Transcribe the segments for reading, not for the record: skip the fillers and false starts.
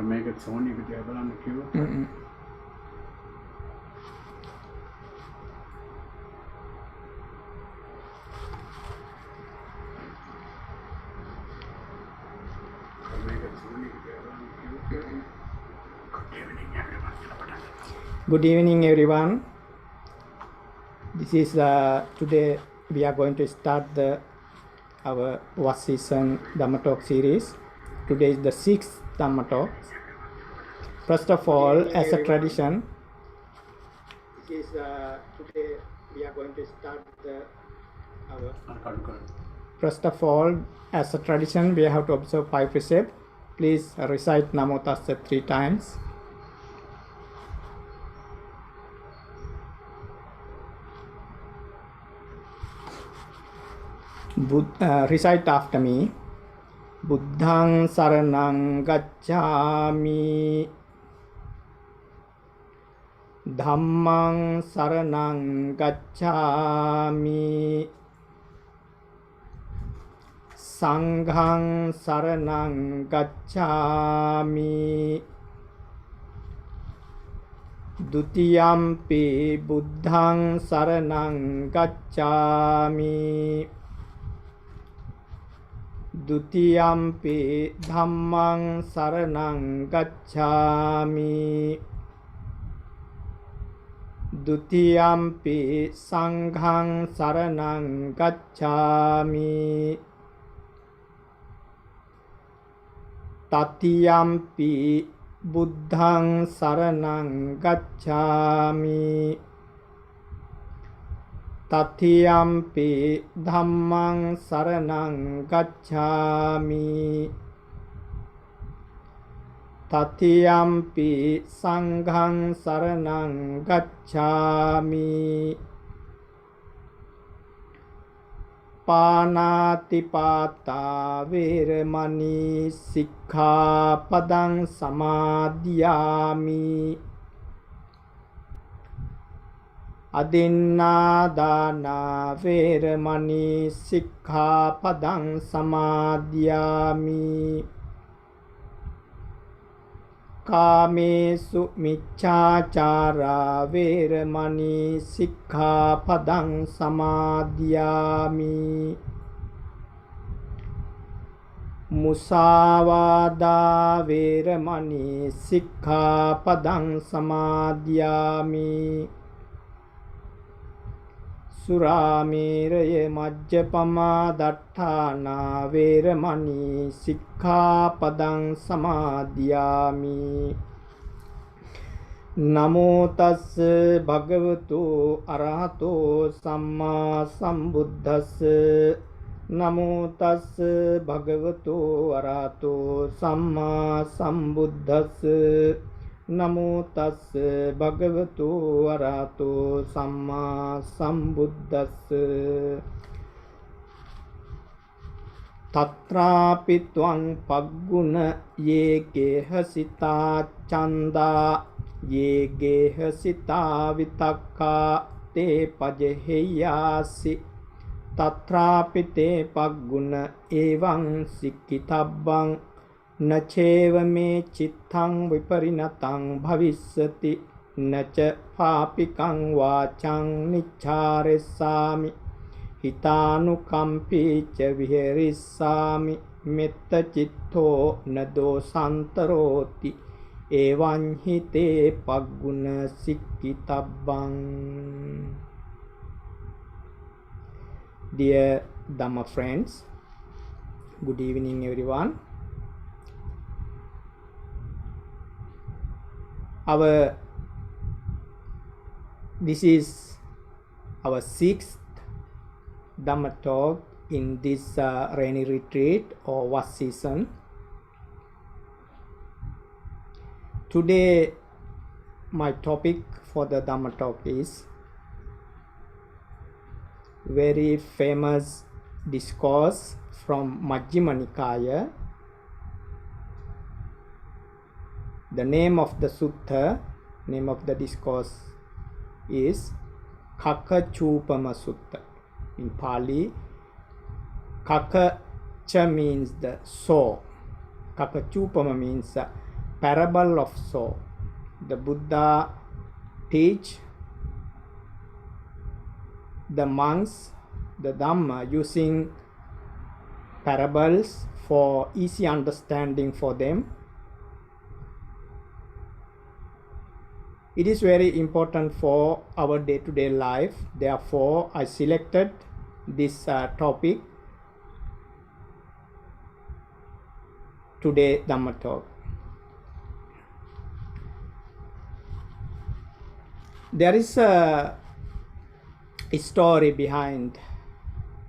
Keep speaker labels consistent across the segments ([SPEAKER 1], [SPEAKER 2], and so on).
[SPEAKER 1] මේක සෝනි එකට බලන්න කිව්වා.
[SPEAKER 2] Good evening, everyone. This is today we are going to start our first season Dhamma Talk series. Today is the 6th Dhamma Talk. First of all, as a tradition, this is today we are going to start our. First of all, as a tradition, we have to observe 5 precepts. Please recite Namo Tassa 3 times. Recite after me. Buddhang saranang gacchami. Dhammang saranang gacchami. Sanghang saranang gacchami. Dutiyampi buddhang saranang gacchami. Dutiyampi dhammang saranang gacchami. Dutiyampi sanghang saranang gacchami. Tatiyampi buddhang saranang gacchami. Tatiyampi dhammang saranang gacchami. Tatiyampi sanghang saranang gacchami. Panatipata veramani sikkhapadang samadhiyami. Adinādāna veramani sikkhapadang samadhiyami. Kāmesu miccācārā veramani sikkhapadang samadhiyami. Musāvādā veramani sikkhapadang samadhiyami. Surāmeraya majjapamā daṭṭhānā veramani sikkhapadang samadhiyami. Namo tassa bhagavato arahato sammā sambuddhassa. Namo tassa bhagavato arahato sammā sambuddhassa. Namo tassa bhagavato arahato sammā sambuddhassa. Tatrāpi tvaṃ pagguna ye gehasitā candā ye gehasitā vitakkhā te pajeheyāsi. Tatrāpi te pagguna evaṃ sikkhitabbaṃ Nacheva me chittang viparinatang bhavissati. Nacha pāpikang vācang niccāressāmi. Hitānukampi ca viharissāmi. Metta cittho nado santaroti. Evañ hi te pagguna sikkhitabbaṃ. Dear Dhamma friends, good evening everyone. This is our 6th Dhamma talk in this rainy retreat or first season. Today my topic for the Dhamma talk is very famous discourse from Majjhima Nikaya. The name of the sutta, name of the discourse is Kakachupama Sutta. In Pali, Kakacha means the saw. Kakachupama means parable of soul. The Buddha teach the monks the Dhamma using parables for easy understanding for them. It is very important for our day-to-day life. Therefore, I selected this topic today Dhamma talk. There is a story behind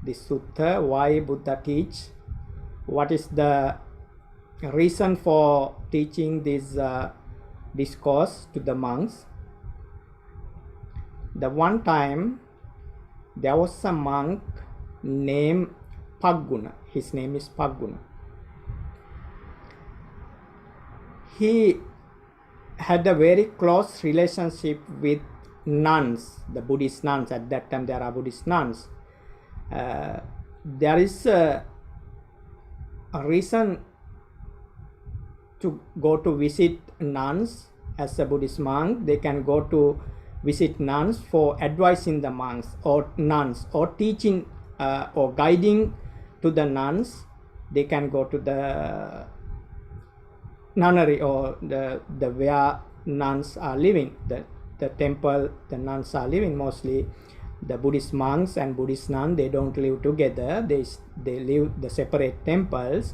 [SPEAKER 2] this sutta, why Buddha teach, what is the reason for teaching this discourse to the monks. The one time there was a monk named Pagguna. His name is Pagguna. He had a very close relationship with nuns, the Buddhist nuns. At that time there are Buddhist nuns. There is a reason to go to visit nuns. As a Buddhist monk, they can go to visit nuns for advising the monks or nuns, or teaching or guiding to the nuns. They can go to the nunnery or the where nuns are living, the temple the nuns are living. Mostly the Buddhist monks and Buddhist nuns, they don't live together, they live the separate temples.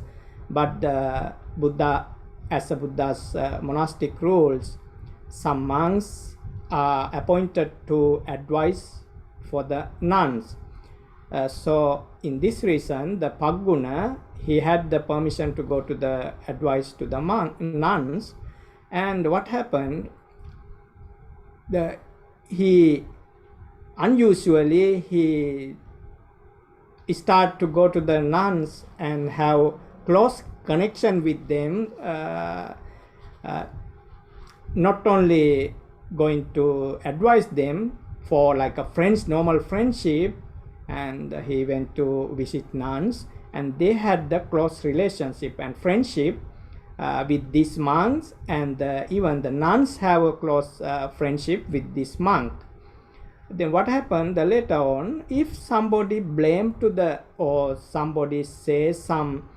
[SPEAKER 2] But the Buddha, as a Buddha's monastic rules, some monks are appointed to advise for the nuns. So in this reason, the Pagguna, he had the permission to go to the advice to the nuns. And what happened, he unusually he start to go to the nuns and have close connection with them, not only going to advise them for like a friends, normal friendship, and he went to visit nuns, and they had the close relationship and friendship with these monks, and even the nuns have a close friendship with this monk. Then what happened, later on, if somebody blamed to the, or somebody says some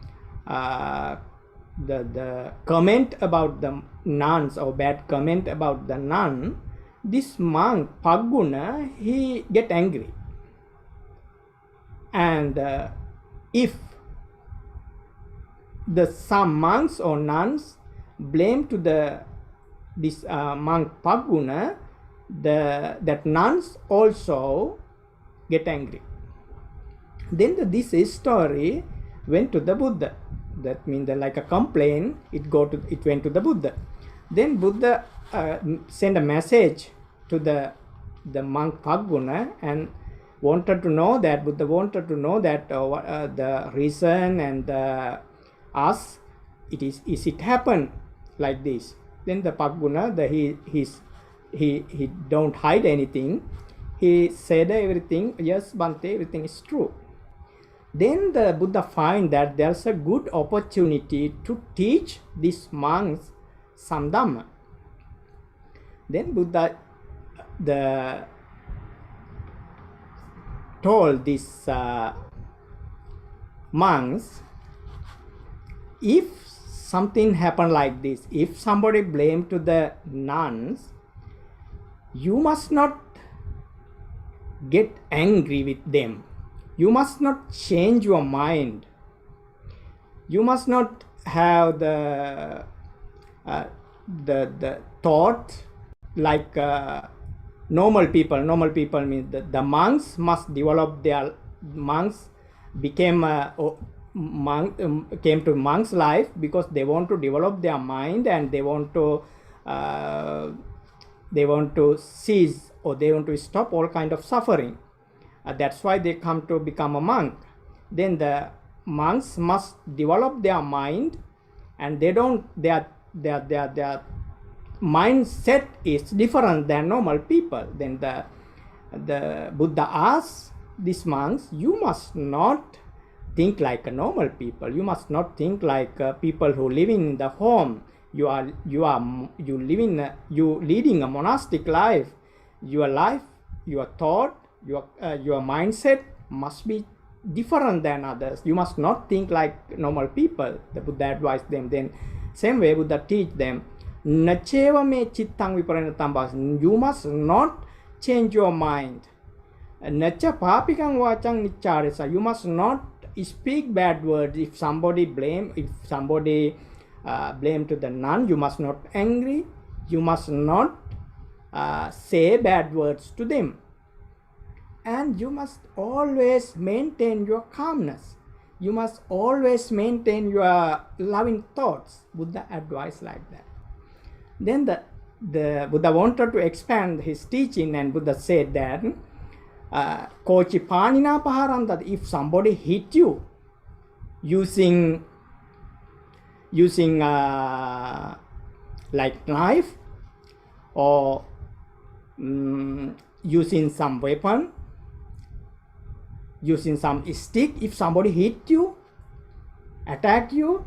[SPEAKER 2] the comment about the nuns, or bad comment about the nun, this monk Pagguna, he get angry. And if some monks or nuns blame to this monk Pagguna, that nuns also get angry. Then this story went to the Buddha. That means like a complaint, it went to the Buddha. Then Buddha sent a message to the monk Pagguna and wanted to know that, Buddha wanted to know that the reason, and ask, is it happen like this? Then the Pagguna, he don't hide anything. He said everything, yes Bhante, everything is true. Then the Buddha find that there's a good opportunity to teach these monks some Dhamma. Then Buddha told these monks, if something happen like this, if somebody blame to the nuns, you must not get angry with them. You must not change your mind. You must not have the thought like normal people. Normal people means the monks must develop their, monks became came to monks' life because they want to develop their mind, and they want to cease, or they want to stop all kind of suffering. That's why they come to become a monk. Then the monks must develop their mind, and they don't, their mindset is different than normal people. Then the Buddha asks these monks, you must not think like a normal people. You must not think like people who live in the home. you leading a monastic life. Your thought, your mindset must be different than others. You must not think like normal people. The Buddha advised them. Then same way Buddha teach them, nacheva me chittang viparinatam bhas. You must not change your mind. Nacha papikang vachang nicharesa. You must not speak bad words. If somebody blame to the nun, you must not angry. You must not say bad words to them. And you must always maintain your calmness. You must always maintain your loving thoughts. Buddha advised like that. Then the Buddha wanted to expand his teaching, and Buddha said that kochi panina paharan, that if somebody hit you using like knife or using some weapon, using some stick, if somebody hit you, attack you,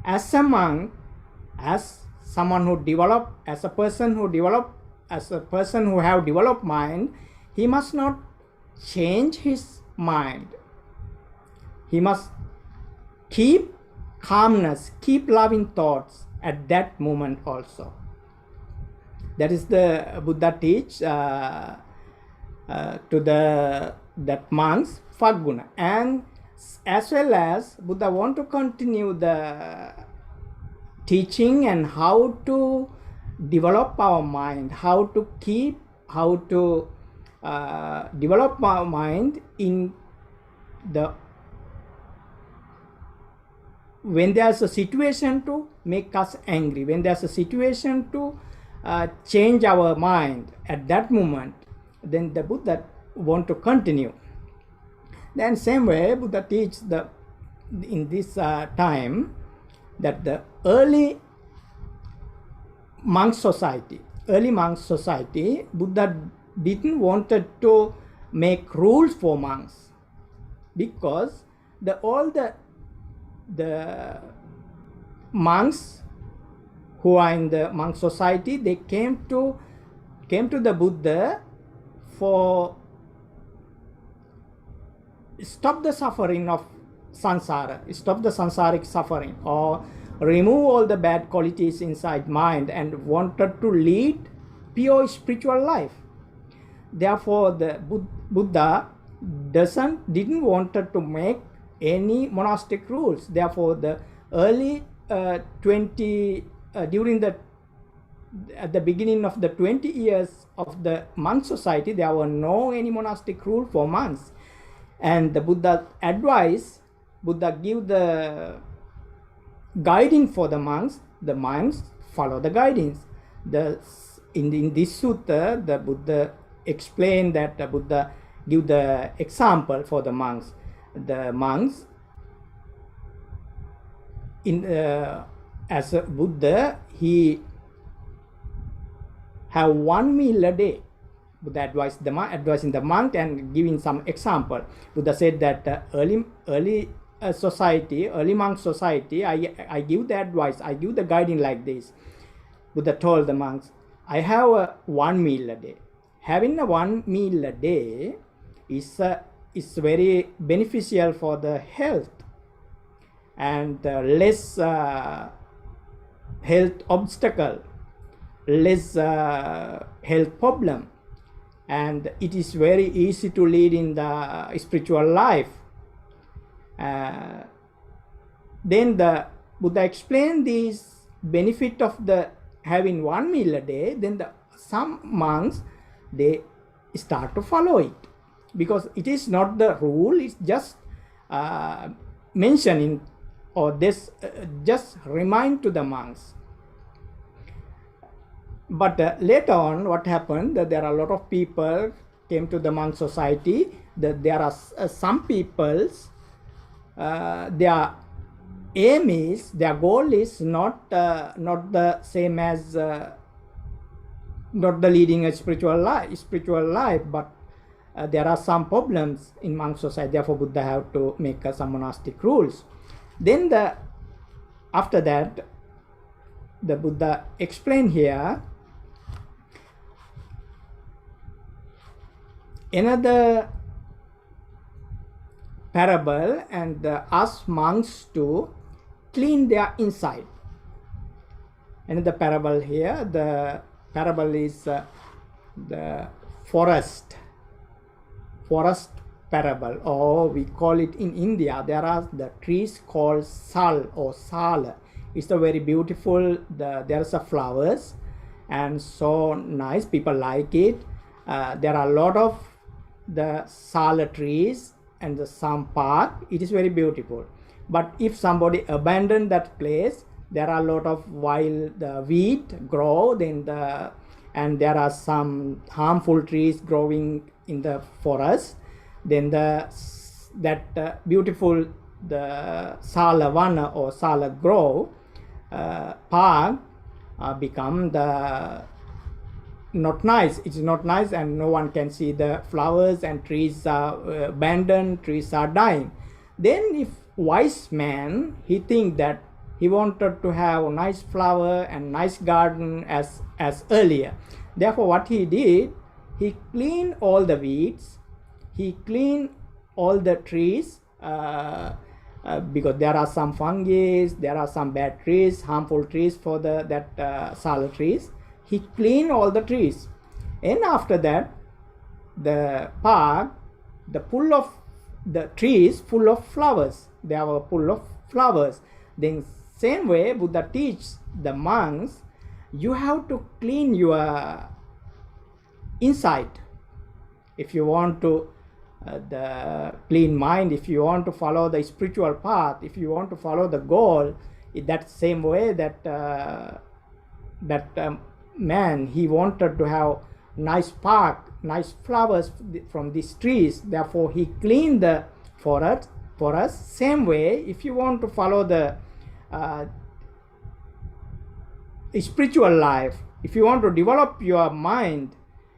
[SPEAKER 2] as a monk, as someone who develop, as a person who have developed mind, he must not change his mind. He must keep calmness, keep loving thoughts at that moment also. That is the Buddha teach to that monks Phaguna. And as well as Buddha want to continue the teaching and how to develop our mind, how to develop our mind in the when there's a situation to make us angry, when there's a situation to change our mind at that moment, then the Buddha want to continue. Then same way Buddha teach in this time that the early monk society, Buddha didn't wanted to make rules for monks, because all the monks who are in the monk society, they came to the Buddha for stop the suffering of samsara, stop the samsaric suffering, or remove all the bad qualities inside mind, and wanted to lead pure spiritual life. Therefore, the Buddha didn't wanted to make any monastic rules. Therefore, the early at the beginning of the 20 years of the monk society, there were no any monastic rule for monks. And the Buddha give the guiding for the monks follow the guidance. In this sutta, the Buddha explained that the Buddha give the example for the monks. The monks, as a Buddha, he have 1 meal a day. Buddha advising the monk and giving some example. Buddha said that early monk society, I give the advice, I give the guiding like this. Buddha told the monks, I have 1 meal a day. Having a 1 meal a day is very beneficial for the health, and less health obstacle, less health problem, and it is very easy to lead in the spiritual life. Then the Buddha explained this benefit of the having 1 meal a day. Then some monks, they start to follow it, because it is not the rule, it's just mentioning, or this just remind to the monks. But later on, what happened, that there are a lot of people came to the monk society, that there are some people's their aim is, their goal is not the same as not the leading a spiritual life, but there are some problems in monk society. Therefore, Buddha have to make some monastic rules. Then after that, the Buddha explained here another parable and ask monks to clean their inside. Another parable here, the parable is the forest parable, or we call it in India, there are the trees called sal or sal. It's a very beautiful, there's a flowers and so nice, people like it. There are a lot of the sal trees and some park, it is very beautiful. But if somebody abandoned that place, there are a lot of wild wheat grow, and there are some harmful trees growing in the forest. Then that beautiful the Salavana or Sala Grove park become the not nice. It's not nice, and no one can see the flowers, and trees are abandoned, trees are dying. Then if wise man, he think that he wanted to have a nice flower and nice garden as earlier. Therefore what he did, he cleaned all the weeds, he cleaned all the trees, because there are some fungi, there are some bad trees, harmful trees for that sal trees. He cleaned all the trees, and after that the park, the trees full of flowers, they were full of flowers. Then same way Buddha teaches the monks, you have to clean your inside. If you want to the clean mind, if you want to follow the spiritual path, if you want to follow the goal, in that same way that man, he wanted to have nice park, nice flowers from these trees, therefore he cleaned the forest. Same way, if you want to follow the spiritual life, if you want to develop your mind,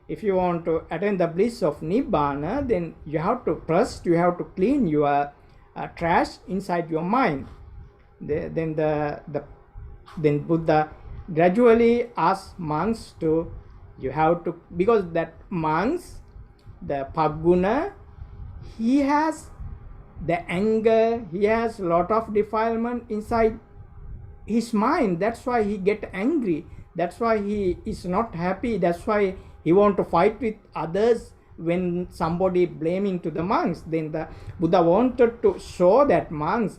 [SPEAKER 2] if you want to attain the bliss of Nibbana, then you have to clean your trash inside your mind. Then Buddha gradually asks monks to, you have to, because that monks, the Paguna, he has the anger, he has lot of defilement inside his mind. That's why he get angry, that's why he is not happy, that's why he want to fight with others when somebody blaming to the monks. Then the Buddha wanted to show that monks,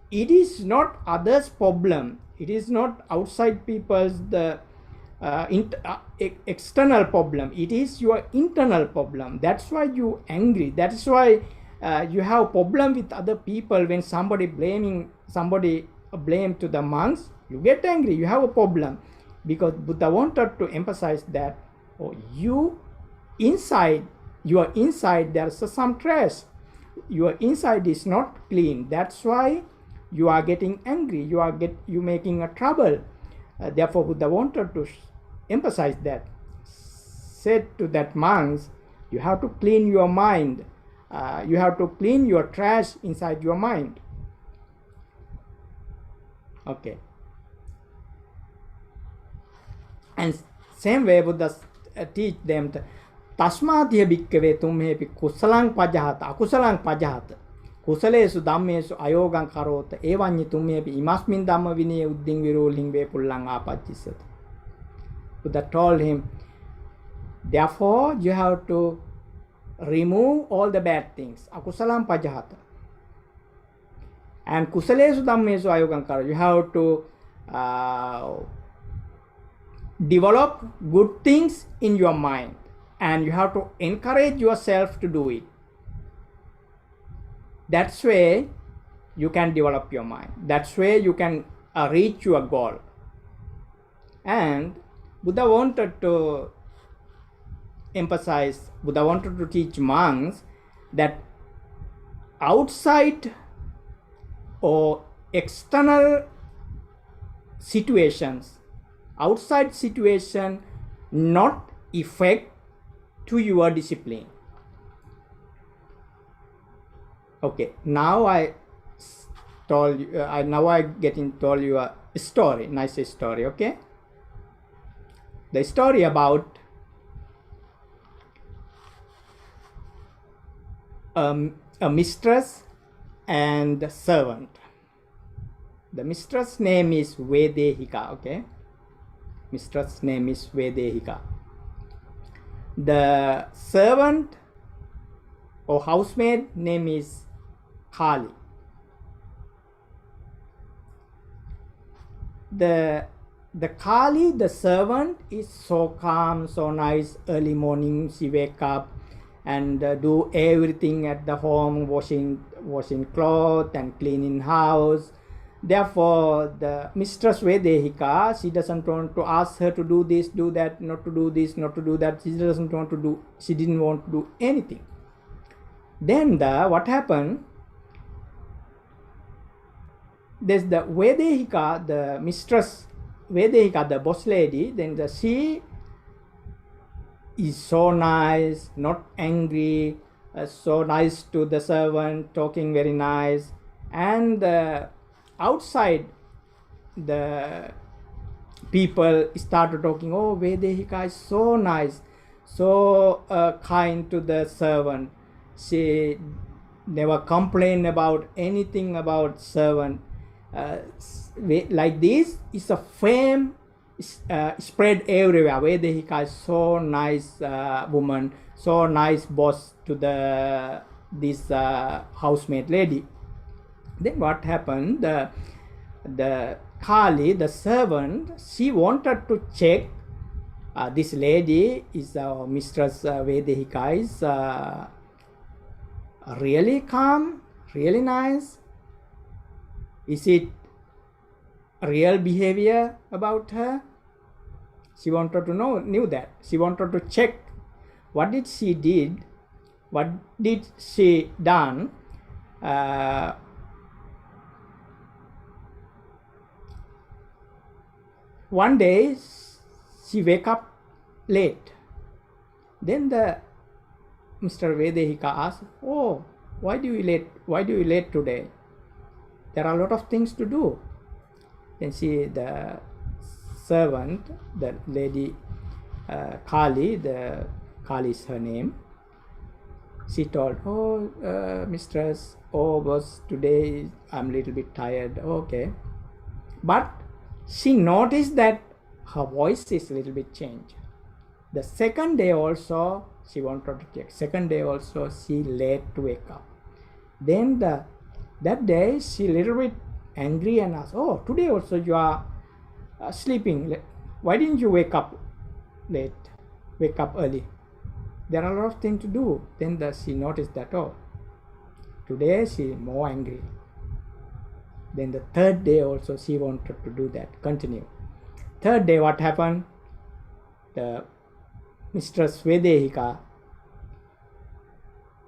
[SPEAKER 2] it is not others' problem, it is not outside people's external problem, it is your internal problem. That's why you angry, that's why you have problem with other people. When somebody blame to the monks, you get angry, you have a problem. Because Buddha wanted to emphasize that your inside there's some trash, your inside is not clean, that's why you are getting angry, you making a trouble. Therefore Buddha wanted to emphasize that, said to that monks, you have to clean your mind, you have to clean your trash inside your mind. Okay. And same way Buddha teach them, tasmatiya bhikkave tumhepi kusalang pajahata akusalang pajahata kusalesu dhammesu ayogang karota evanyi tumhepi imasmin dhamma vinaya udding viroling ve pullang apachisata. Buddha told him, therefore you have to remove all the bad things, akusalang pajahata, and kusalesu dhammesu ayogang karota, you have to develop good things in your mind, and you have to encourage yourself to do it. That's way you can develop your mind, that's way you can reach your goal. And Buddha wanted to emphasize, Buddha wanted to teach monks that outside or external situations, outside situation not effect to your discipline. Okay, now I told you, now I getting told you story, nice story, okay? The story about a mistress and a servant. The mistress name is Vedehika, okay? Mistress name is Vedehika. The servant or housemaid name is Kali. The Kali, the servant, is so calm, so nice. Early morning she wake up and do everything at the home, washing clothes and cleaning house. Therefore, the mistress Vedehika, she doesn't want to ask her to do this, do that, not to do this, not to do that. She didn't want to do anything. Then what happened? There's the Vedehika, the mistress Vedehika, the boss lady. Then she is so nice, not angry, so nice to the servant, talking very nice. And outside, the people started talking, oh, Vedehika is so nice, so kind to the servant. She never complained about anything about servant. Like this is a fame spread everywhere. Vedehika is so nice woman, so nice boss to this housemaid lady. Then what happened? The Kali, the servant, she wanted to check this lady is Mistress Vedehika is really calm, really nice. Is it real behavior about her? She wanted to knew that. She wanted to check what did she did, what did she done. One day she wake up late. Then the Mr. Vedehika asked, oh, why do you late today? There are a lot of things to do. Then the servant, the lady Kali, Kali is her name. She told, oh, mistress, oh, boss, today I'm a little bit tired. Okay. But she noticed that her voice is a little bit changed. The second day also, she wanted to check. Second day also, she late to wake up. Then that day, she a little bit angry and asked, oh, today also you are sleeping. Why didn't you wake up late? Wake up early. There are a lot of things to do. Then she noticed that, oh, today she is more angry. Then the third day also she wanted to do that, continue. Third day what happened? The Mistress Vedehika,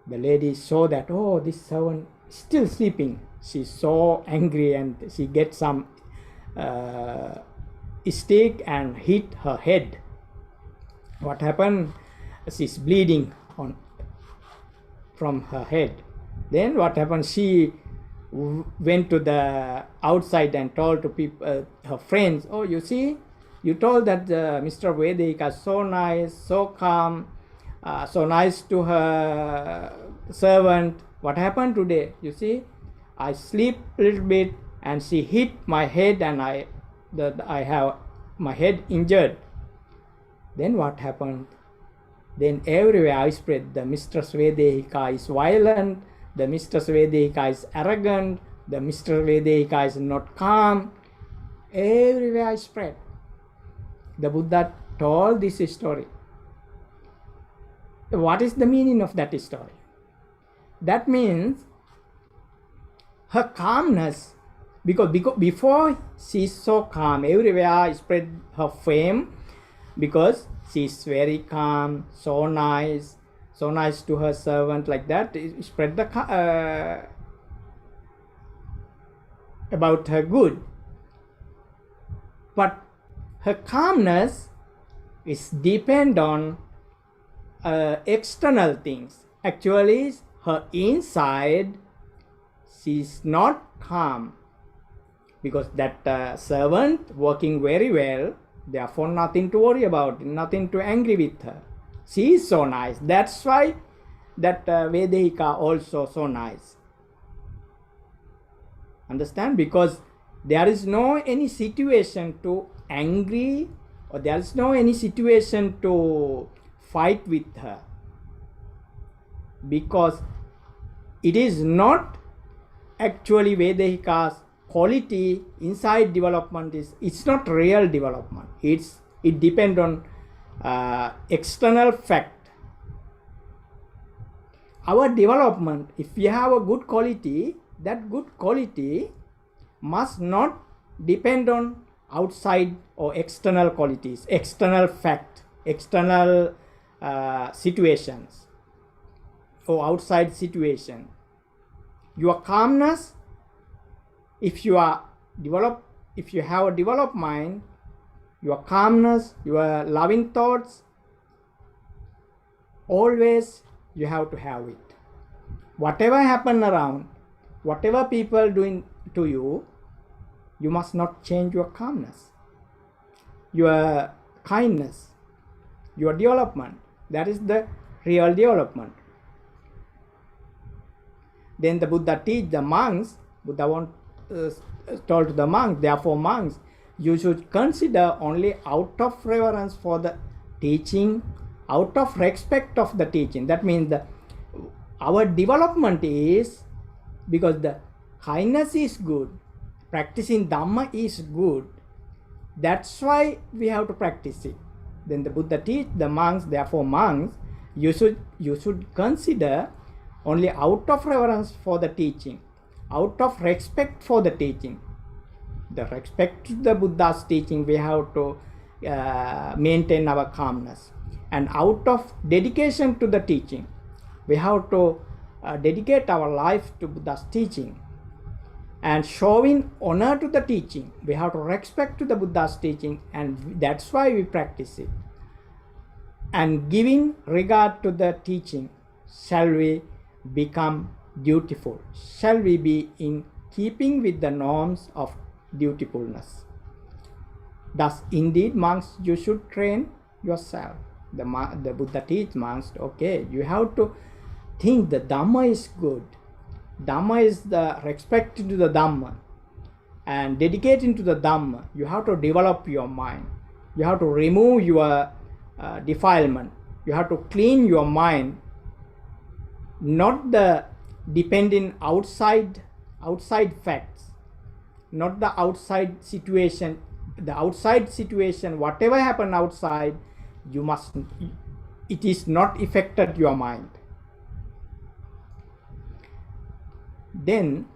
[SPEAKER 2] the lady saw that, oh, this servant is still sleeping. She's so angry and she gets some stick and hit her head. What happened? She's bleeding from her head. Then what happened? She went to the outside and told to people, her friends, oh, you see, you told that Mr. Vedehika is so nice, so calm, so nice to her servant. What happened today? You see, I sleep a little bit and she hit my head and I have my head injured. Then what happened? Then everywhere I spread the Mistress Vedehika is violent, the Mistress Vedehika is arrogant, the Mistress Vedehika is not calm. Everywhere I spread. The Buddha told this story. What is the meaning of that story? That means her calmness, because before she is so calm, everywhere I spread her fame, because she is very calm, so nice to her servant, like that, spread the about her good. But her calmness is depend on external things. Actually, her inside, she is not calm. because that servant working very well, therefore nothing to worry about, nothing to angry with her. She is so nice. That's why that Vedehika also so nice. Understand? Because there is no any situation to angry, or there is no any situation to fight with her, because it is not actually Vedehika's quality inside development. It's not real development. It depends on external fact. Our development, if we have a good quality, that good quality must not depend on outside or external qualities, external fact, external situations or outside situation. Your calmness, if you have a developed mind, your calmness, your loving thoughts, always you have to have it. Whatever happen around, whatever people doing to you, you must not change your calmness, your kindness, your development. That is the real development. Then the Buddha teach the monks, Buddha told to the monks, therefore monks, you should consider only out of reverence for the teaching, out of respect of the teaching. That means our development is because the kindness is good, practicing Dhamma is good. That's why we have to practice it. Then the Buddha teach the monks, therefore monks, you should consider only out of reverence for the teaching, out of respect for the teaching. The respect to the Buddha's teaching, we have to maintain our calmness. And out of dedication to the teaching, we have to dedicate our life to Buddha's teaching. And showing honor to the teaching, we have to respect to the Buddha's teaching, and that's why we practice it. And giving regard to the teaching, shall we become dutiful? Shall we be in keeping with the norms of dutifulness? Thus, indeed, monks, you should train yourself. The Buddha teach monks, okay, you have to think the Dhamma is good. Dhamma is the respect to the Dhamma and dedicating to the Dhamma. You have to develop your mind. You have to remove your defilement. You have to clean your mind, not the depending outside facts, not the outside situation. The outside situation, whatever happen outside, it is not affected your mind. Then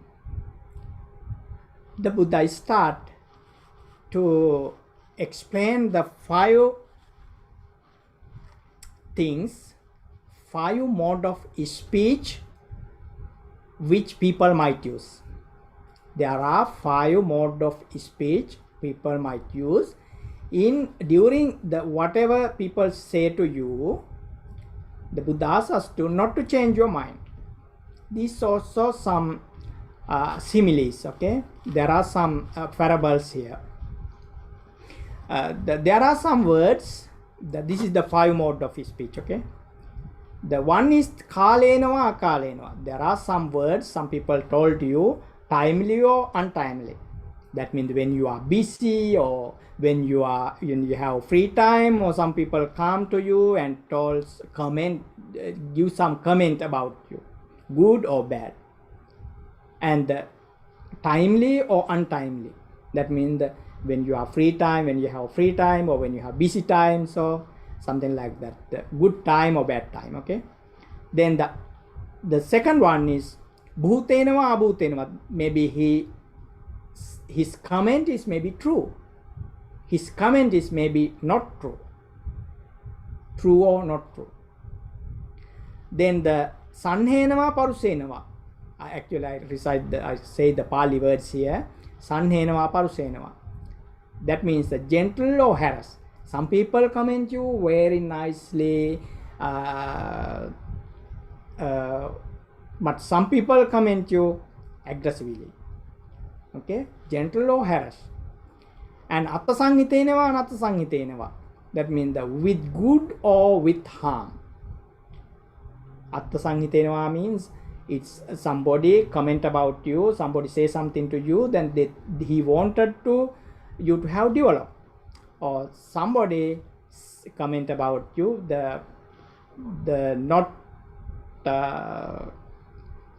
[SPEAKER 2] the Buddha start to explain the 5 things, 5 mode of speech which people might use. There are 5 mode of speech people might use during the whatever people say to you. The Buddha asks us not to change your mind. These also some similes, okay? There are some parables here. There are some words. This is the 5 mode of speech, okay? The one is kalenava akalenava. There are some words some people told you timely or untimely. That means when you are busy or when you have free time, or some people come to you and give some comment about you, good or bad. And timely or untimely. That means when you have free time, when you have free time, or when you have busy time, so something like that. The good time or bad time, okay? Then the second one is bhutenava abhutenava. Maybe his comment is maybe true. His comment is maybe not true. True or not true. Then the sanhenava parusenava. I say the Pali words here. Sanhenava parusenava. That means the gentle or harass. Some people comment you very nicely, but some people comment you aggressively. Okay, gentle or harsh. And atta sanghitenewa, anatta sanghitenewa. That means with good or with harm. Atta sanghitenewa means it's somebody comment about you, somebody say something to you, then he wanted you to have developed. Or somebody comment about you, the not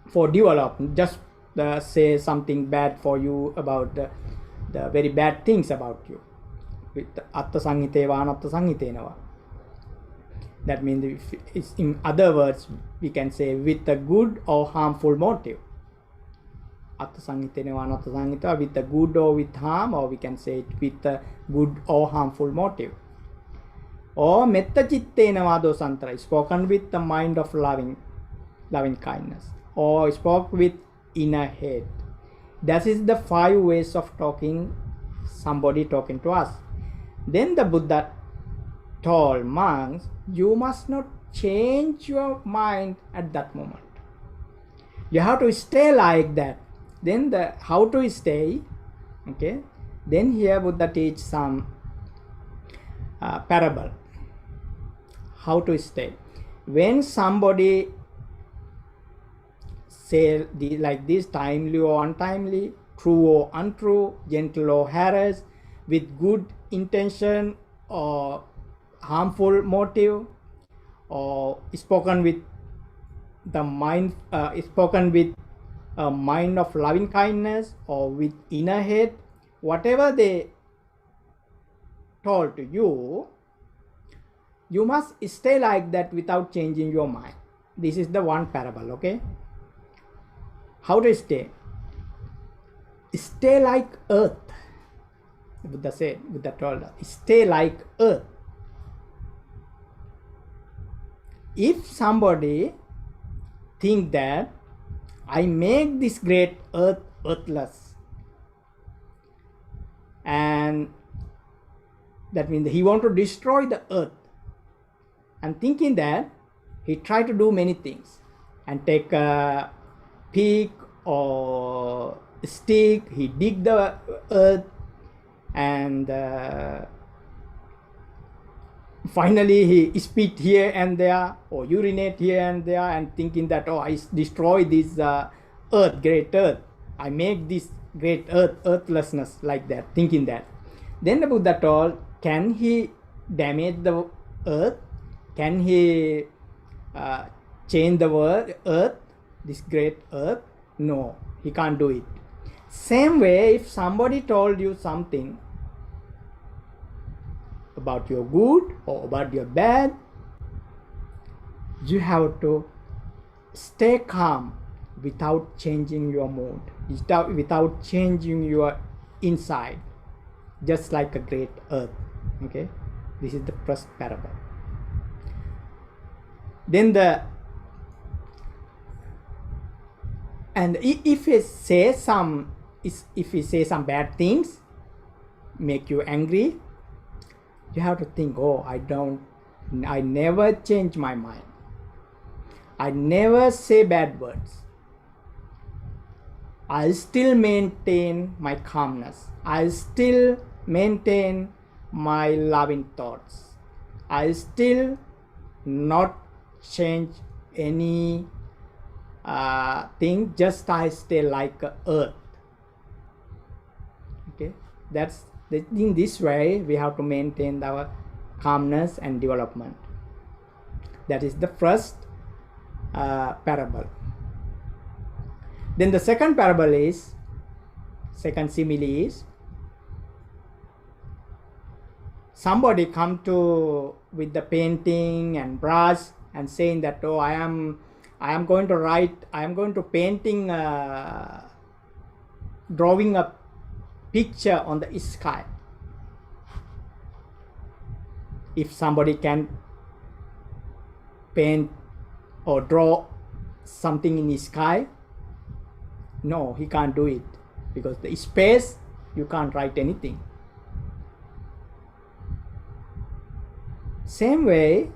[SPEAKER 2] for develop, just say something bad for you about the very bad things about you. With atta sanghitewa, anatta sanghitenewa. That means, if it's in other words, we can say with a good or harmful motive. Atta sanghitenewa, anatta sanghitewa, with a good or with harm, or we can say it with a good or harmful motive. Or metta chittenewa dosantara, spoken with the mind of loving kindness, or spoke with inner hate. That is the 5 ways of talking, somebody talking to us. Then the Buddha told monks, you must not change your mind at that moment. You have to stay like that. Then how to stay? Okay. Then here Buddha teach some parable. How to stay. When somebody say like this, timely or untimely, true or untrue, gentle or harass, with good intention or harmful motive, or spoken with the mind, spoken with a mind of loving kindness, or with inner hate, whatever they told to you, you must stay like that without changing your mind. This is the one parable. Okay, how to stay? Stay like earth. Buddha told us, stay like earth. If somebody think that I make this great earth earthless, and that means he want to destroy the earth, and thinking that, he try to do many things, and take a pick or stick, he dig the earth, and finally he spit here and there, or urinate here and there, and thinking that, oh, I destroy this earth, great earth, I make this great earth earthlessness, like that, thinking that. Then the Buddha told, can he damage the earth? Can he change the world, earth, this great earth? No, he can't do it. Same way, if somebody told you something about your good or about your bad, you have to stay calm without changing your mood, without changing your inside, just like a great earth. Okay, this is the first parable. Then if he say some bad things, make you angry, you have to think, oh, I never change my mind, I never say bad words, I still maintain my calmness, I still maintain my loving thoughts, I still not change any thing, just I stay like earth. Okay, that's in this way we have to maintain our calmness and development. That is the first parable. Then the second simile is, somebody come to with the painting and brush and saying that, oh, I am going to painting, drawing a picture on the sky. If somebody can paint or draw something in the sky, no, he can't do it, because the space, you can't write anything. Same way,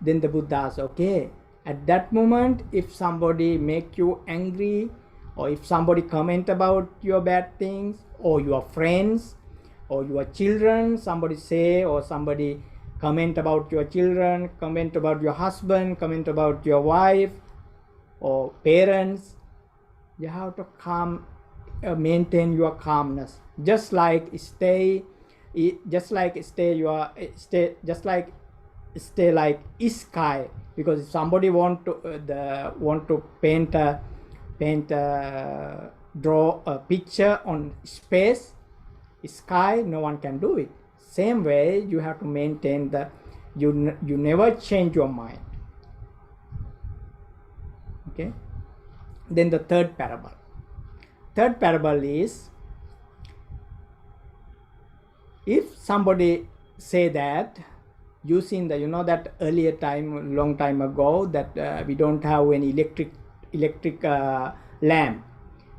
[SPEAKER 2] then the Buddha says, okay, at that moment, if somebody make you angry or if somebody comment about your bad things, or your friends, or your children, somebody say, or somebody comment about your children, comment about your husband, comment about your wife or parents, you have to maintain your calmness. Just like stay like sky. Because if somebody want to draw a picture on space, sky, no one can do it. Same way, you have to maintain you never change your mind. Okay. Then the third parable is, if somebody say that using that earlier time, long time ago, that we don't have any electric lamp.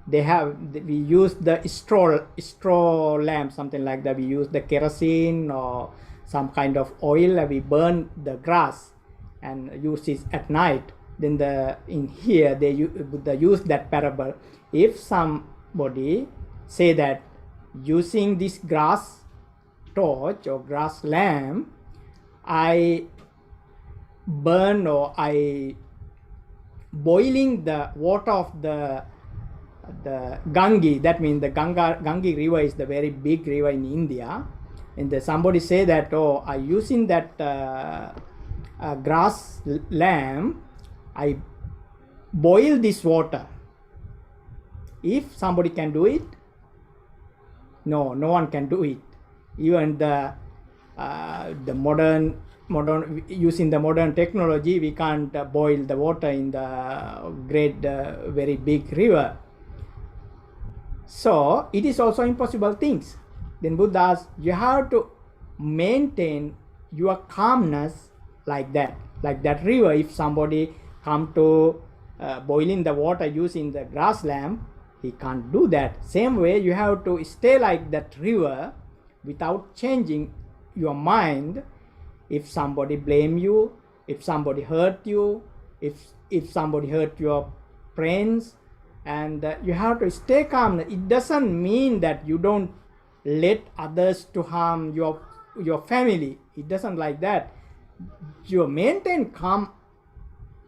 [SPEAKER 2] We use the straw lamp, something like that. We use the kerosene or some kind of oil, we burn the grass and use it at night. Then in here they use that parable. If somebody say that using this grass torch or grass lamp, I burn or I boiling the water of the Ganges. That means the Ganges river is the very big river in India, and somebody say that, oh, I using that grass lamp, I boil this water. If somebody can do it, no one can do it. Even the modern using the modern technology, we can't boil the water in the great very big river. So it is also impossible things. Then Buddha asks, you have to maintain your calmness like that river. If somebody come to boiling the water using the grass lamp, he can't do that. Same way, you have to stay like that river without changing your mind. If somebody blame you, if somebody hurt you, if somebody hurt your friends, and you have to stay calm. It doesn't mean that you don't let others to harm your family. It doesn't like that. You maintain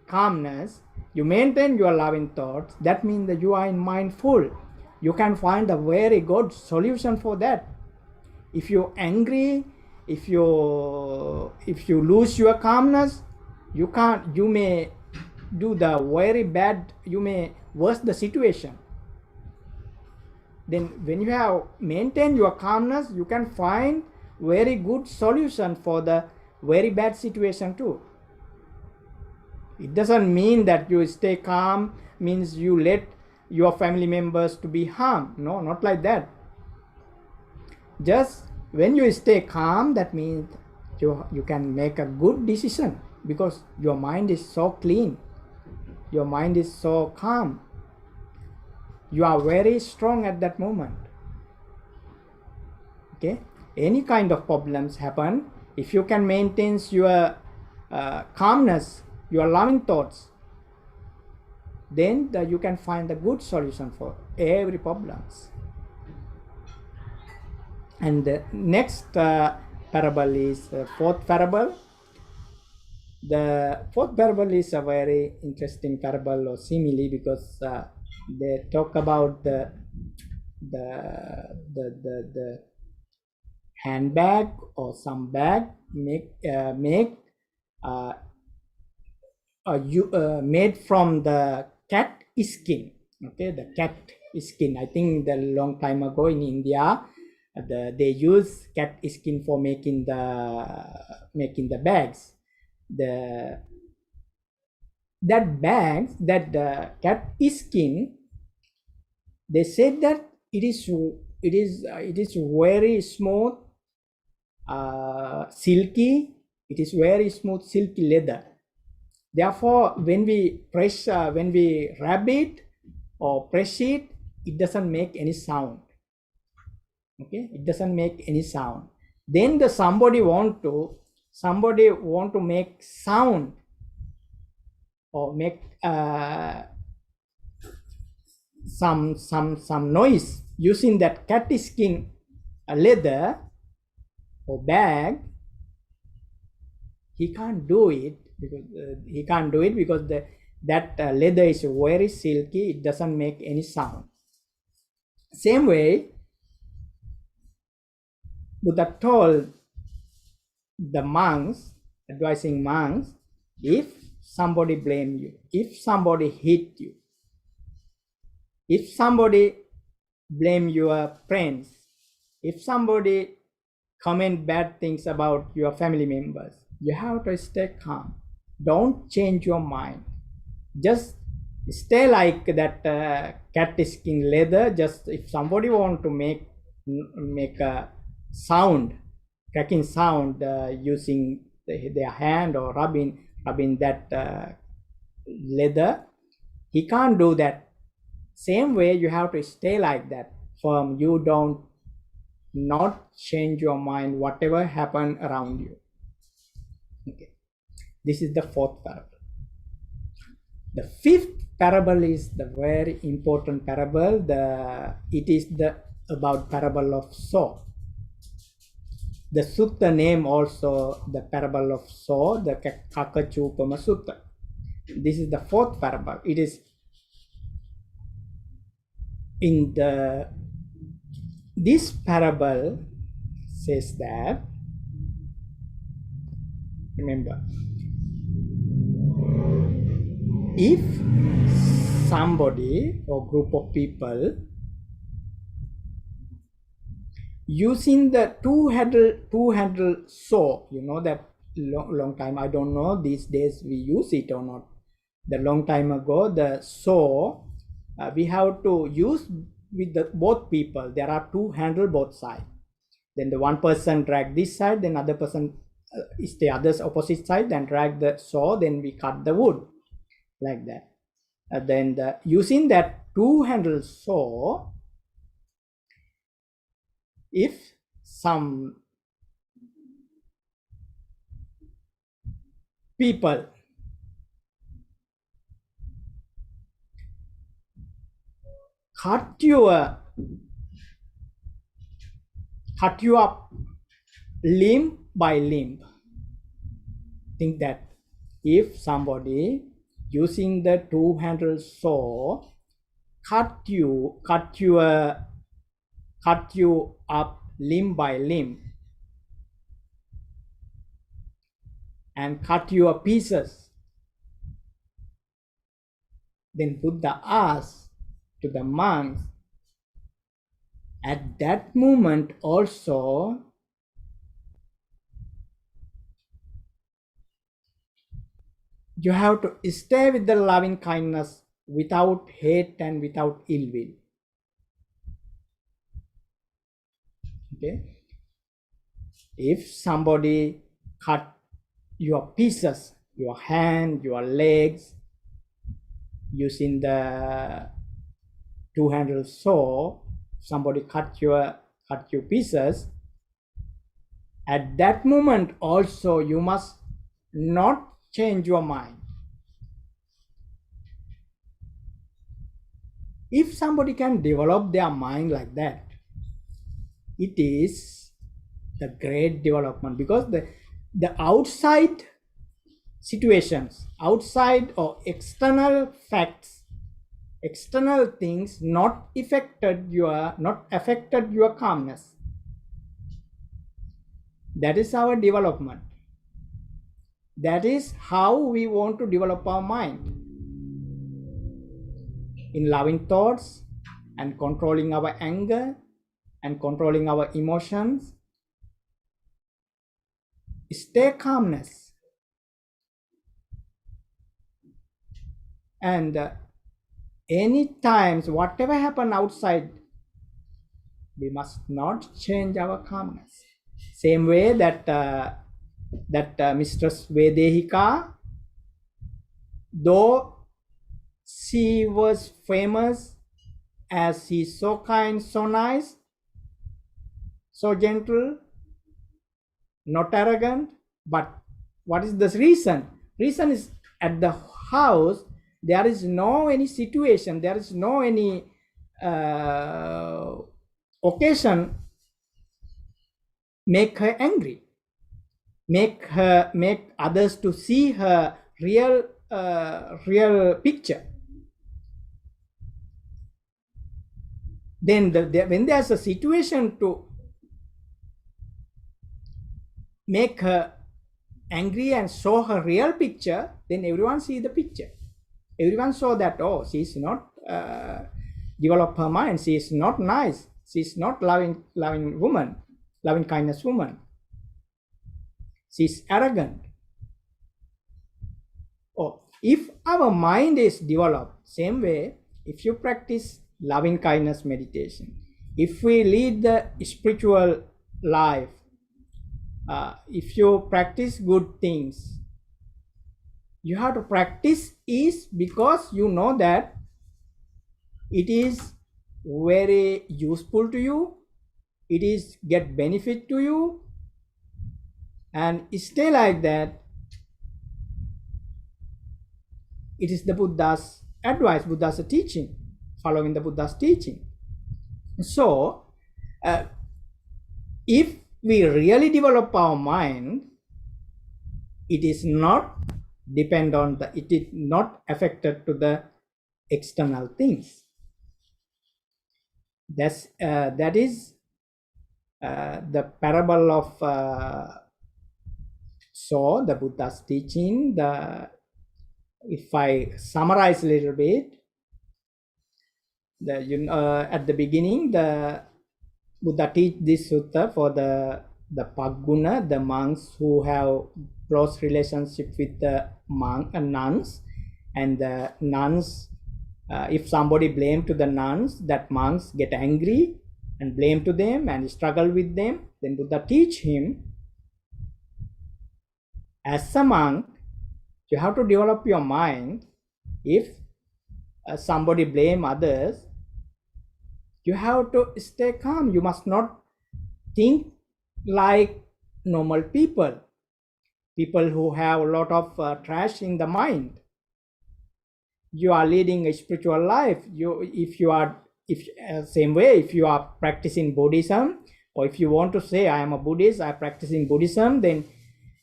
[SPEAKER 2] calmness, you maintain your loving thoughts. That means that you are in mindful. You can find a very good solution for that. If you're angry, if you lose your calmness, you may do the very bad, you may worse the situation. Then when you have maintained your calmness, you can find very good solution for the very bad situation too. It doesn't mean that you stay calm means you let your family members to be harmed. No, not like that. Just when you stay calm, that means you can make a good decision, because your mind is so clean, your mind is so calm, you are very strong at that moment. Okay, any kind of problems happen, if you can maintain your calmness, your loving thoughts, then you can find a good solution for every problems. And the next parable is fourth parable. The fourth parable is a very interesting parable or simile, because they talk about the handbag or some bag made from the cat skin. Okay, the cat skin. I think the long time ago in India, they use cat skin for making the bags. That cat skin, they said that it is very smooth, silky. It is very smooth, silky leather. Therefore, when we rub it or press it, it doesn't make any sound. Okay, it doesn't make any sound. Then somebody want to make sound or make some noise using that cat skin leather or bag, he can't do it because that leather is very silky. It doesn't make any sound. Same way, Buddha told the monks, advising monks, if somebody blame you, if somebody hit you, if somebody blame your friends, if somebody comment bad things about your family members, you have to stay calm. Don't change your mind. Just stay like that cat skin leather. Just if somebody want to make a sound, cracking sound using their hand or rubbing that leather, he can't do that. Same way, you have to stay like that firm. You don't not change your mind whatever happen around you. Okay, this is the fourth parable. The fifth parable is the very important parable. It is about parable of soul. The sutta name also the parable of soul, the Kakachupama Sutta. This is the fourth parable. It is in this parable says that, remember, if somebody or group of people using the two-handled saw, you know that long time, I don't know these days we use it or not. The long time ago, the saw we have to use with both people. There are two handles both sides. Then the one person drag this side, then other person is the other's opposite side, then drag the saw, then we cut the wood like that. Then using that two-handled saw, if some people cut you up limb by limb, think that if somebody using the two-handled saw cut you up limb by limb and cut your pieces, then Buddha asked to the monks, at that moment also you have to stay with the loving kindness without hate and without ill will. Okay, if somebody cut your pieces, your hand, your legs, using the two-handled saw, somebody cut your pieces, at that moment also you must not change your mind. If somebody can develop their mind like that, it is the great development, because the outside situations, outside or external facts, external things not affected your calmness. That is our development. That is how we want to develop our mind, in loving thoughts and controlling our anger and controlling our emotions. Stay calmness. And any times, whatever happen outside, we must not change our calmness. Same way that Mistress Vedehika, though she was famous as she's so kind, so nice, so gentle, not arrogant, but what is the reason? Reason is, at the house there is no any situation, there is no any occasion make her angry, make others to see her real picture. Then when there's a situation to make her angry and show her real picture, then everyone see the picture. Everyone saw that, oh, she's not develop her mind, she is not nice, she's not loving woman, loving kindness woman, she's arrogant. Oh, if our mind is developed same way, if you practice loving kindness meditation, if we lead the spiritual life, if you practice good things, you have to practice is because you know that it is very useful to you, it is get benefit to you, and stay like that. It is the Buddha's advice, Buddha's teaching, following the Buddha's teaching. So if we really develop our mind, it is not depend on the, it is not affected to the external things. That is the parable of so the Buddha's teaching. If I summarize a little bit, at the beginning, the Buddha teach this sutta for the Pagguna, the monks who have close relationship with the nuns, and the nuns, if somebody blame to the nuns, that monks get angry and blame to them and struggle with them. Then Buddha teach him, as a monk, you have to develop your mind. If somebody blame others, you have to stay calm. You must not think like normal people who have a lot of trash in the mind. You are leading a spiritual life. Same way, if you are practicing Buddhism, or if you want to say I am a Buddhist, I am practicing Buddhism, then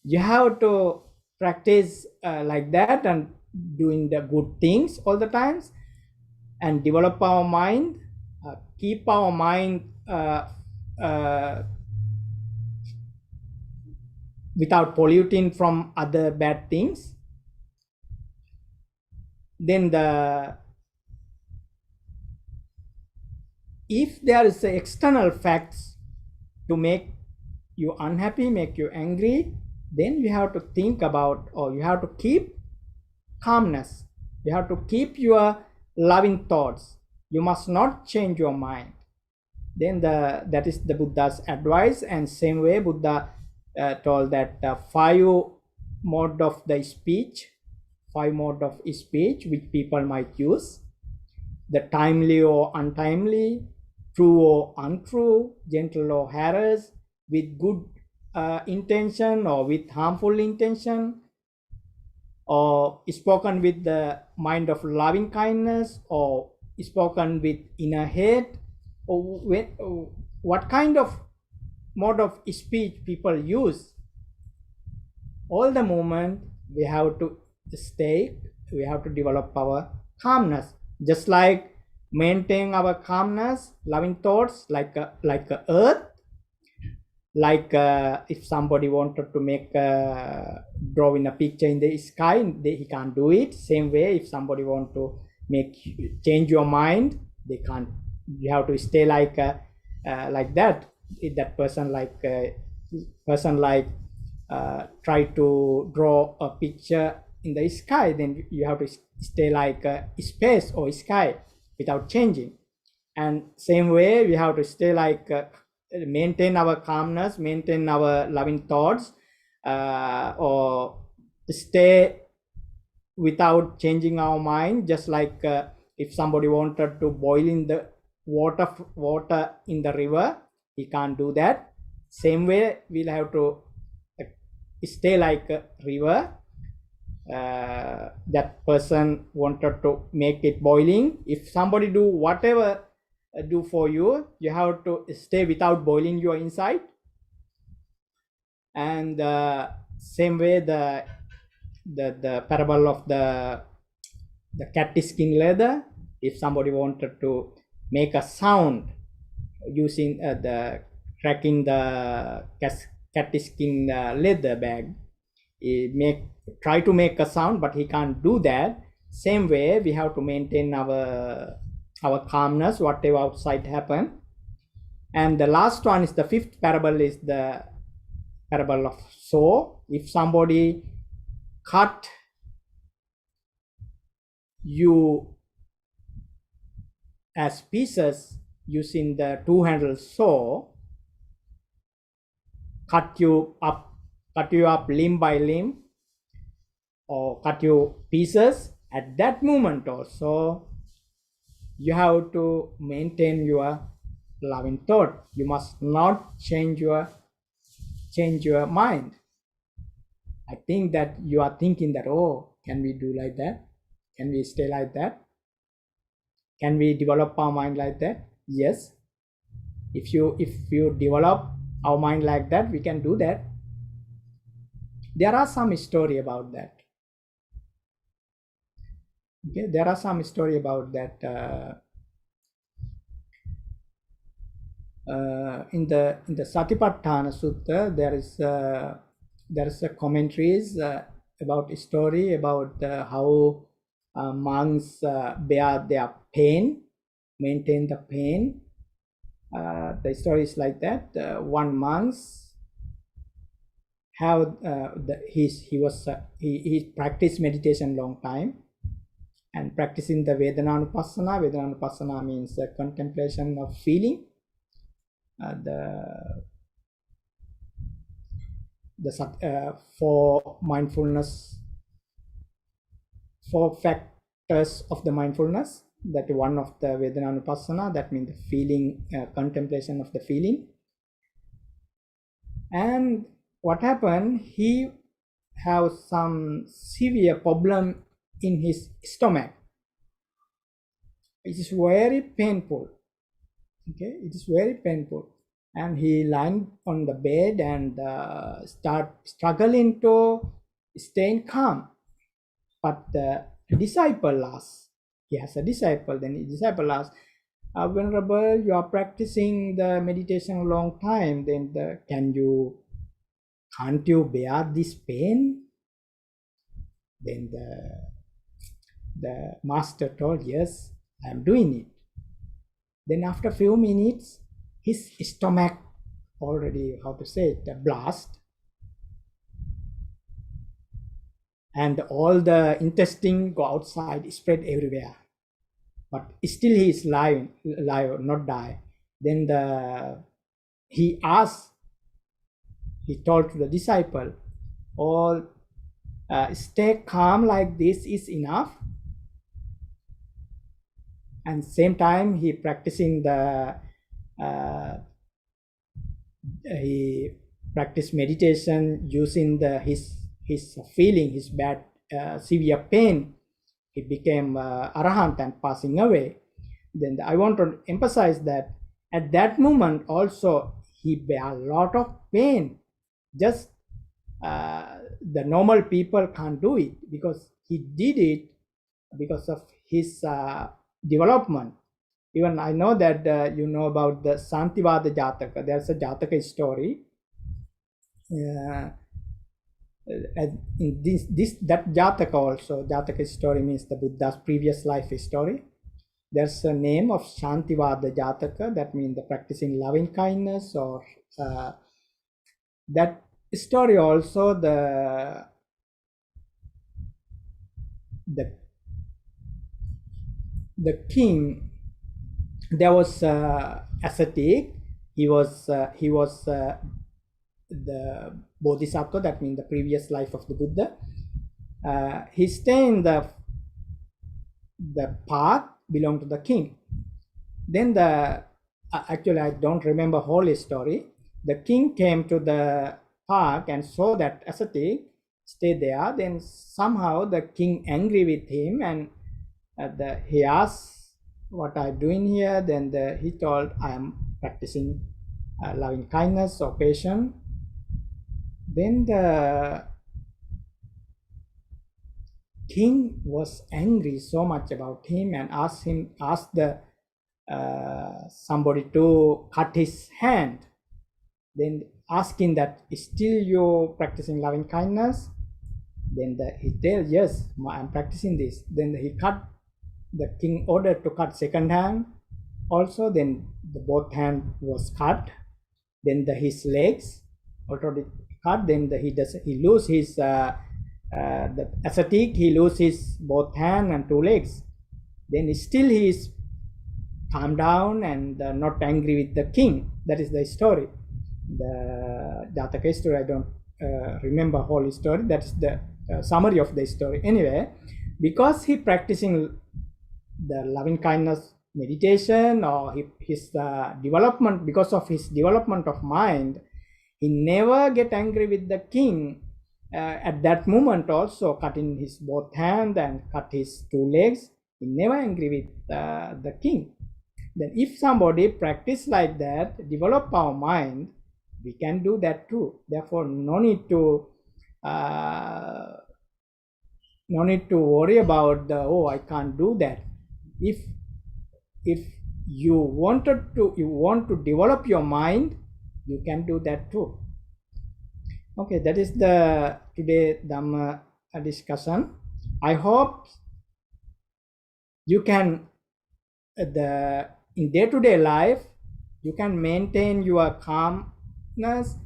[SPEAKER 2] you have to practice like that and doing the good things all the times, and develop our mind, keep our mind without polluting from other bad things. Then if there is external facts to make you unhappy, make you angry, then you have to think about, or you have to keep calmness. You have to keep your loving thoughts. You must not change your mind. Then that is the Buddha's advice. And same way, Buddha told that 5 mode of speech which people might use: the timely or untimely, true or untrue, gentle or harass, with good intention or with harmful intention, or spoken with the mind of loving kindness, or spoken with inner hate, or what kind of mode of speech people use. All the moment we have to develop our calmness, just like maintain our calmness, loving thoughts, like a earth. Like if somebody wanted to make drawing a picture in the sky, he can't do it. Same way, if somebody want to change your mind, they can't. You have to stay like that. If that person try to draw a picture in the sky, then you have to stay like space or sky without changing. And same way, we have to stay like maintain our calmness, maintain our loving thoughts, or stay without changing our mind. Just like if somebody wanted to boil in the water in the river, he can't do that. Same way, we'll have to stay like a river. That person wanted to make it boiling. If somebody do whatever do for you. You have to stay without boiling your inside. And same way, the parable of the cat skin leather. If somebody wanted to make a sound using the cracking the cat skin leather bag, try to make a sound, but he can't do that. Same way, we have to maintain our calmness, whatever outside happen. And the last one is the fifth parable, is the parable of saw. If somebody cut you as pieces using the two-handled saw, cut you up limb by limb, or cut you pieces, at that moment also you have to maintain your loving thought. You must not change your mind. I think that you are thinking that, oh, can we do like that? Can we stay like that? Can we develop our mind like that? Yes. If you develop our mind like that, we can do that. There are some story about that. Okay, there are some story about that. In the Satipatthana Sutta, there is a commentaries about a story about how monks bear their pain, maintain the pain. The story is like that. One monk have he practiced meditation long time, and practicing the Vedananupassana. Vedananupassana means the contemplation of feeling. For mindfulness, 4 factors of the mindfulness. That one of the Vedananupassana, that means the feeling, contemplation of the feeling. And what happened? He have some severe problem in his stomach. It is very painful. Okay, it is very painful, and he lying on the bed and start struggling to stay calm. But the disciple asks, he has a disciple, then the disciple asks, Venerable, you are practicing the meditation a long time, then can't you bear this pain? Then the master told, yes, I am doing it. Then after a few minutes, his stomach already, blast. And all the intestine go outside, spread everywhere. But still he is alive, not die. Then he told to the disciple, stay calm like this is enough. And same time he practicing he practiced meditation using his feeling, his bad severe pain. He became arahant and passing away. Then I want to emphasize that at that moment also he bear a lot of pain. Just the normal people can't do it, because he did it because of his development. Even I know that you know about the Santivada Jataka. There's a Jataka story. In that Jataka also, Jataka story means the Buddha's previous life story. There's a name of Shantivada Jataka, that means the practicing loving kindness, or that story also, the king, there was ascetic. He was the Bodhisattva, that means the previous life of the Buddha. He stayed in the path belonged to the king. Then actually I don't remember whole story. The king came to the park and saw that ascetic stay there. Then somehow the king angry with him, and he asked what I'm doing here. Then he told, I am practicing loving kindness or patience. Then the king was angry so much about him and asked the somebody to cut his hand. Then asking that, still you practicing loving kindness? Then he tells, yes, I'm practicing this. Then the king ordered to cut second hand also. Then both hand was cut. Then his legs already cut. Then he lose his the ascetic, he lose his both hand and two legs. Then still he is calm down and not angry with the king. That is the story. The Jataka story, I don't remember whole story. That is the summary of the story. Anyway, because he practicing the loving kindness meditation or his development, because of his development of mind, he never get angry with the king. At that moment also cutting his both hand and cut his two legs, he never angry with the king. Then if somebody practice like that, develop our mind, we can do that too. Therefore, no need to worry about I can't do that. If you want to develop your mind, you can do that too. Okay, that is the today Dhamma discussion. I hope you can in day-to-day life you can maintain your calmness,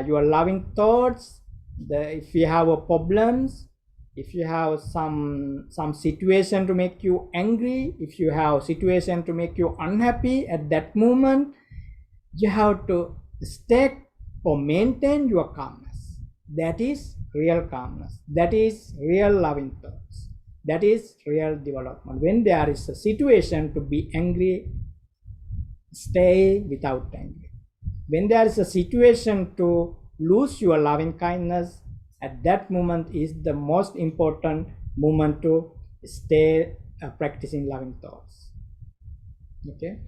[SPEAKER 2] your loving thoughts. If you have problems, if you have some situation to make you angry, if you have situation to make you unhappy, at that moment you have to stay or maintain your calmness. That is real calmness. That is real loving thoughts. That is real development. When there is a situation to be angry, stay without anger. When there is a situation to lose your loving kindness, at that moment is the most important moment to stay practicing loving thoughts. Okay.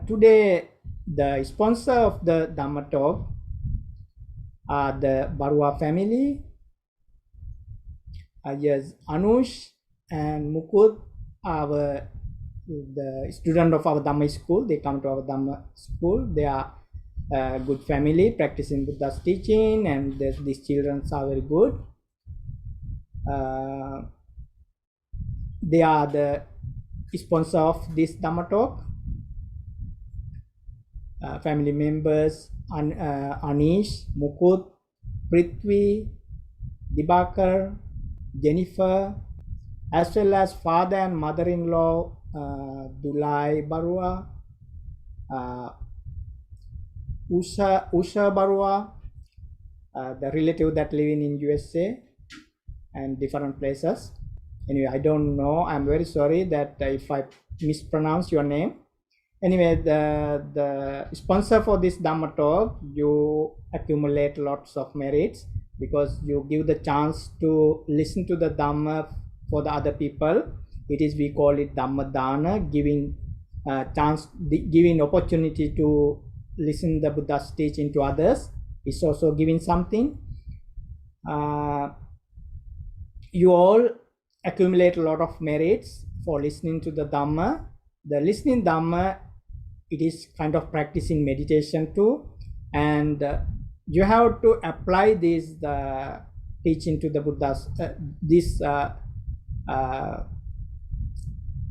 [SPEAKER 2] Today, the sponsor of the Dhamma talk are the Barua family. Yes, Anush and Mukut are the student of our Dhamma school. They come to our Dhamma school. They are a good family practicing Buddha's teaching, and these children are very good. They are the sponsor of this Dhamma talk. Family members Anish, Mukut, Prithvi, Dibakar, Jennifer, as well as father and mother-in-law Dulai Barua, Usha Barua, the relative that living in USA and different places. Anyway, I don't know. I'm very sorry that if I mispronounce your name. Anyway, the sponsor for this Dhamma talk, you accumulate lots of merits because you give the chance to listen to the Dhamma for the other people. We call it Dhamma Dana, giving chance, giving opportunity to listen the Buddha's teaching to others. It's also giving something. You all accumulate a lot of merits for listening to the Dhamma. The listening Dhamma, it is kind of practicing meditation too, and you have to apply this teaching to the Buddha's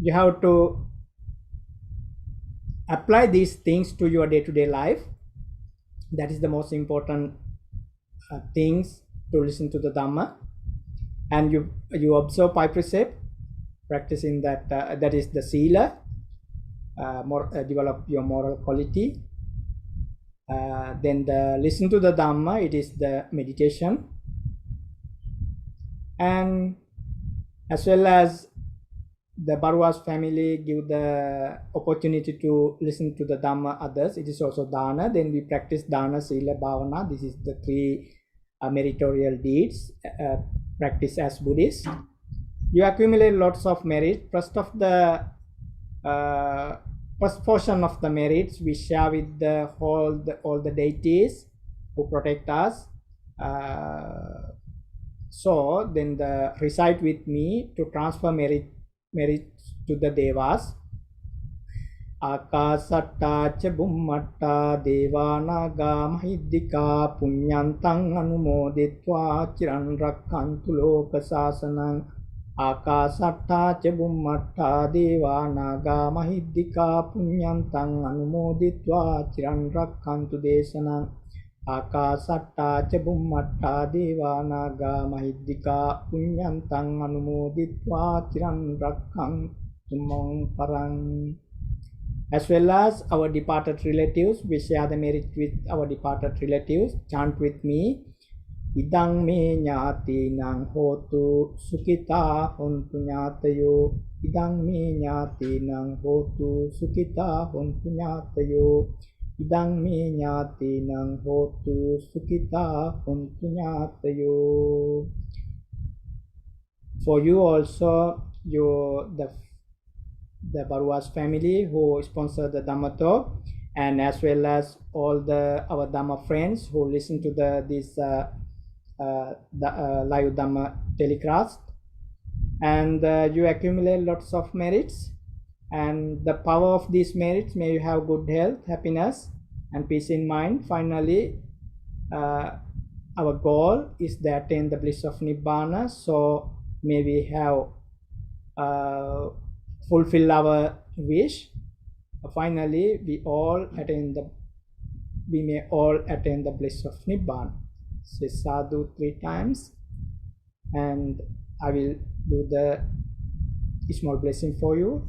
[SPEAKER 2] you have to apply these things to your day-to-day life. That is the most important things to listen to the Dhamma, and you observe by precept, practicing that that is the sila. Develop your moral quality. Then listen to the Dhamma, it is the meditation, and as well as the Barua's family give the opportunity to listen to the Dhamma others. It is also Dana. Then we practice Dana, Sila, Bhavana. This is the three meritorial deeds practice as Buddhists. You accumulate lots of merit. First of the first portion of the merits we share with the all the deities who protect us. So then the recite with me to transfer merit to the devas. Akasatta ca bummatta devanaga mahiddika punyantang anumoditva chiran rakkantu loka sasanang. Akasatta ca bummatta devanaga mahiddika punyantang anumoditva chiran rakkantu desanang. Akasatta ca bummatta devanaga mahiddika punyantang anumoditva chiran rakkantu mong parang. As well as our departed relatives, we share the merit with our departed relatives. Chant with me. Idang me nyati nang hotu sukita hontu nyatayo. Idang me nyati nang hotu sukita hontu nyatayo. Idang me nyati nang hotu sukita hontu nyatayo. For you also, the Baruas family who sponsor the Dhamma talk, and as well as all our Dhamma friends who listen to this live Dhamma telecast, and you accumulate lots of merits, and the power of these merits, may you have good health, happiness and peace in mind. Finally, our goal is to attain the bliss of Nibbana, so may we have fulfill our wish. Finally, we may all attain the bliss of Nibbana. Say sadhu 3 times, and I will do the small blessing for you.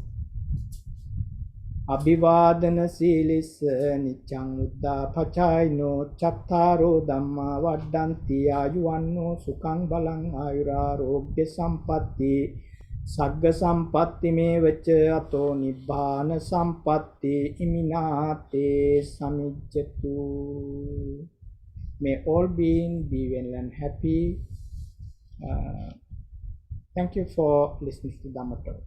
[SPEAKER 2] Abhivadana silis niccang uddha pacayno chattaro dhamma vaddanti ayuvanno sukhang balang ayurarogya sampatti Sagga sampatti me vacha ato nibbana sampatti iminate samijjatu. May all beings be well and happy. Thank you for listening to Dhamma talk.